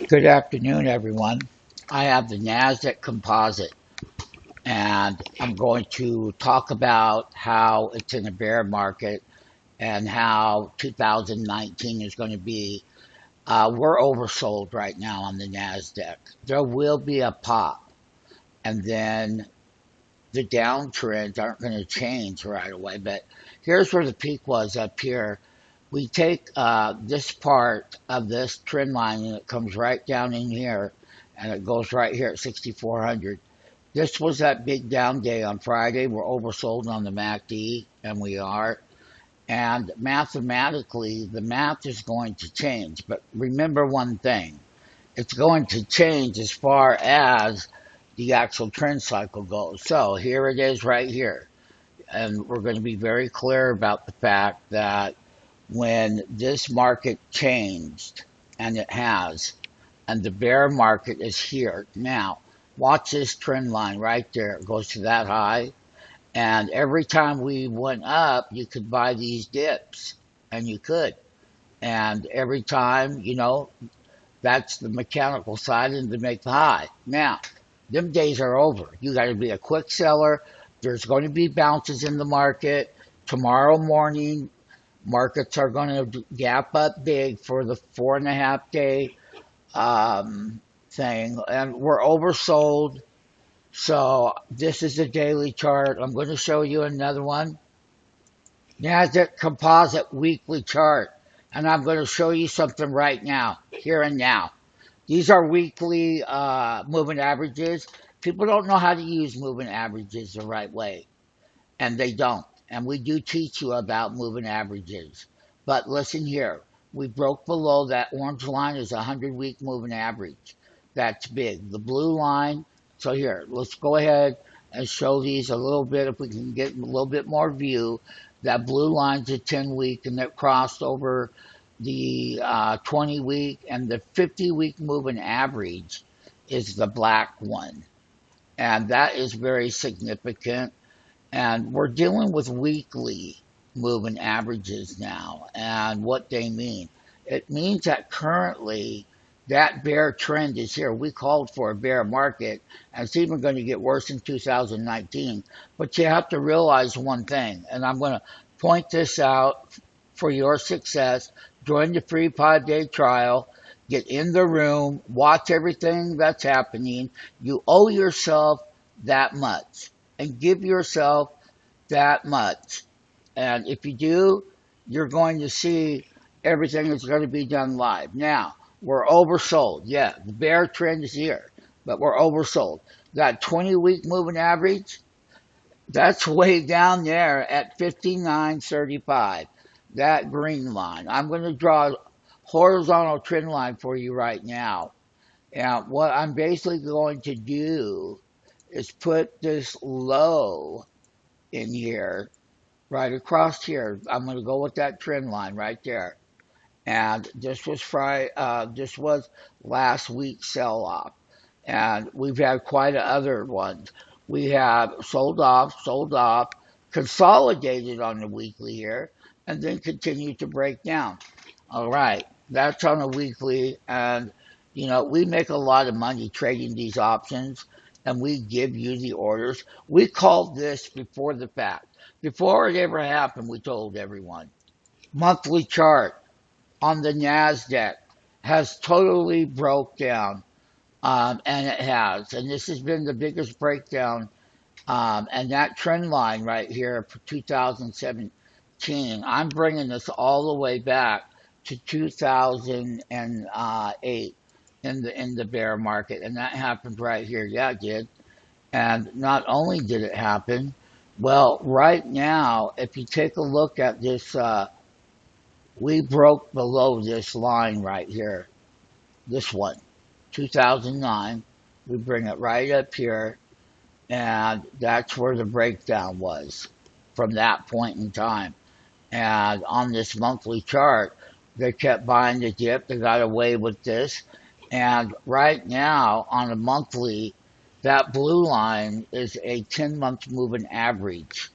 Good afternoon, everyone. I have the Nasdaq composite, and I'm going to talk about how it's in a bear market and how 2019 is going to be. We're oversold right now on the Nasdaq. There will be a pop, and then the downtrends aren't going to change right away. But here's where the peak was up here. We take this part of this trend line and it comes right down in here and it goes right here at 6,400. This was that big down day on Friday. We're oversold on the MACD, and we are. And mathematically, the math is going to change. But remember one thing, it's going to change as far as the actual trend cycle goes. So here it is right here. And we're going to be very clear about the fact that when this market changed, and it has, and the bear market is here. Now, watch this trend line right there. It goes to that high. And every time we went up, you could buy these dips, and you could. And every time, that's the mechanical side and to make the high. Now, them days are over. You got to be a quick seller. There's going to be bounces in the market. Tomorrow morning, markets are going to gap up big for the 4.5 day thing, and we're oversold. So this is the daily chart. I'm going to show you another one. Nasdaq Composite weekly chart, and I'm going to show you something right now, here and now. These are weekly moving averages. People don't know how to use moving averages the right way, and they don't. And we do teach you about moving averages. But listen here, we broke below that orange line is a 100-week moving average. That's big. The blue line, so here, let's go ahead and show these a little bit if we can get a little bit more view. That blue line's a 10-week, and that crossed over the 20-week, and the 50-week moving average is the black one. And that is very significant. And we're dealing with weekly moving averages now. And what they mean, it means that currently that bear trend is here. We called for a bear market, and it's even going to get worse in 2019. But you have to realize one thing, and I'm going to point this out for your success. Join the free 5-day trial. Get in the room. Watch everything that's happening. You owe yourself that much. And give yourself that much. And if you do, you're going to see everything that's going to be done live. Now, we're oversold. Yeah, the bear trend is here, but we're oversold. That 20-week moving average, that's way down there at 59.35. That green line. I'm going to draw a horizontal trend line for you right now. And what I'm basically going to do is put this low in here, right across here. I'm going to go with that trend line right there. And this was this was last week's sell-off. And we've had quite a other ones. We have sold off, consolidated on the weekly here, and then continued to break down. All right, that's on a weekly. And, we make a lot of money trading these options, and we give you the orders. We called this before the fact. Before it ever happened, we told everyone. Monthly chart on the NASDAQ has totally broke down, and it has. And this has been the biggest breakdown. And that trend line right here for 2017, I'm bringing this all the way back to 2008 in the bear market, and that happened right here. Yeah, it did. And not only did it happen, well, right now, if you take a look at this, we broke below this line right here, this one, 2009. We bring it right up here, and that's where the breakdown was from that point in time. And on this monthly chart, they kept buying the dip. They got away with this. And right now, on a monthly, that blue line is a 10-month moving average.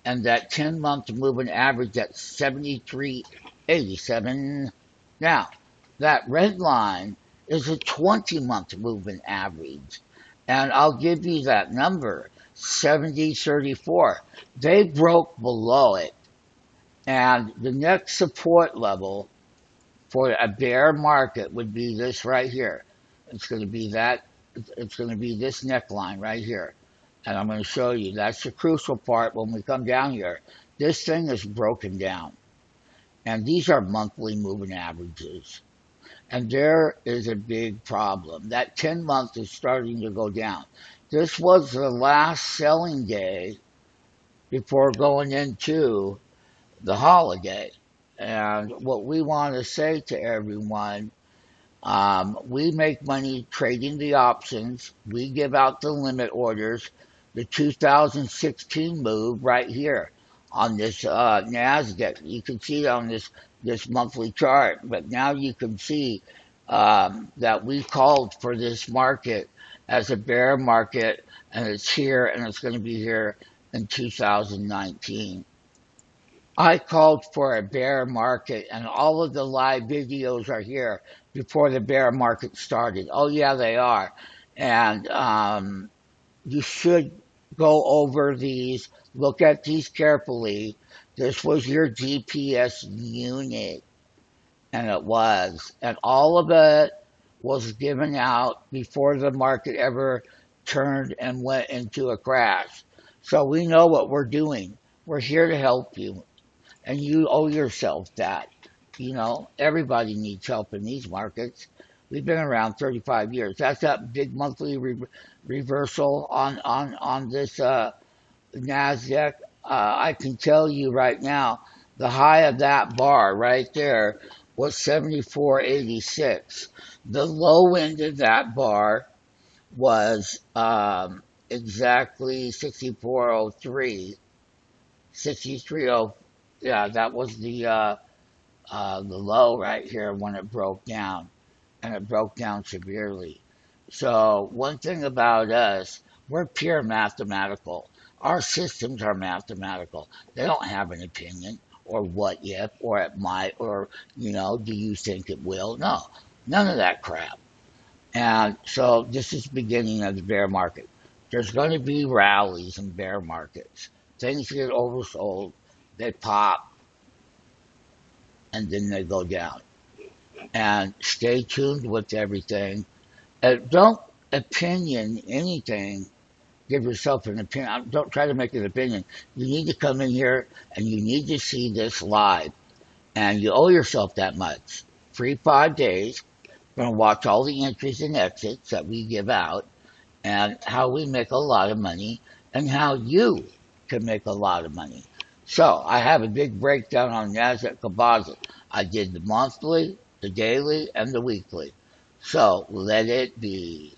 And that 10-month moving average at 73.87. Now, that red line is a 20-month moving average. And I'll give you that number, 70.34. They broke below it. And the next support level for a bear market would be this right here. It's going to be that, it's going to be this neckline right here. And I'm going to show you. That's the crucial part when we come down here. This thing is broken down. And these are monthly moving averages. And there is a big problem. That 10-month is starting to go down. This was the last selling day before going into the holiday. And what we want to say to everyone, we make money trading the options. We give out the limit orders. The 2016 move right here on this Nasdaq. You can see it on this monthly chart, but now you can see that we called for this market as a bear market, and it's here, and it's going to be here in 2019. I called for a bear market, and all of the live videos are here before the bear market started. Oh, yeah, they are. And you should go over these, look at these carefully. This was your GPS unit, and it was. And all of it was given out before the market ever turned and went into a crash. So we know what we're doing. We're here to help you. And you owe yourself that. You know, everybody needs help in these markets. We've been around 35 years. That's that big monthly reversal on this Nasdaq. I can tell you right now, the high of that bar right there was 74.86. The low end of that bar was exactly 64.03, 63.04. Yeah, that was the low right here when it broke down, and it broke down severely. So one thing about us, we're pure mathematical. Our systems are mathematical. They don't have an opinion or what if or it might or do you think it will? No, none of that crap. And so this is the beginning of the bear market. There's going to be rallies in bear markets. Things get oversold, they pop, and then they go down. And stay tuned with everything. Don't opinion anything. Give yourself an opinion. Don't try to make an opinion. You need to come in here and you need to see this live. And you owe yourself that much. Free 5 days. Going to watch all the entries and exits that we give out and how we make a lot of money and how you can make a lot of money. So I have a big breakdown on Nasdaq Composite. I did the monthly, the daily, and the weekly. So let it be.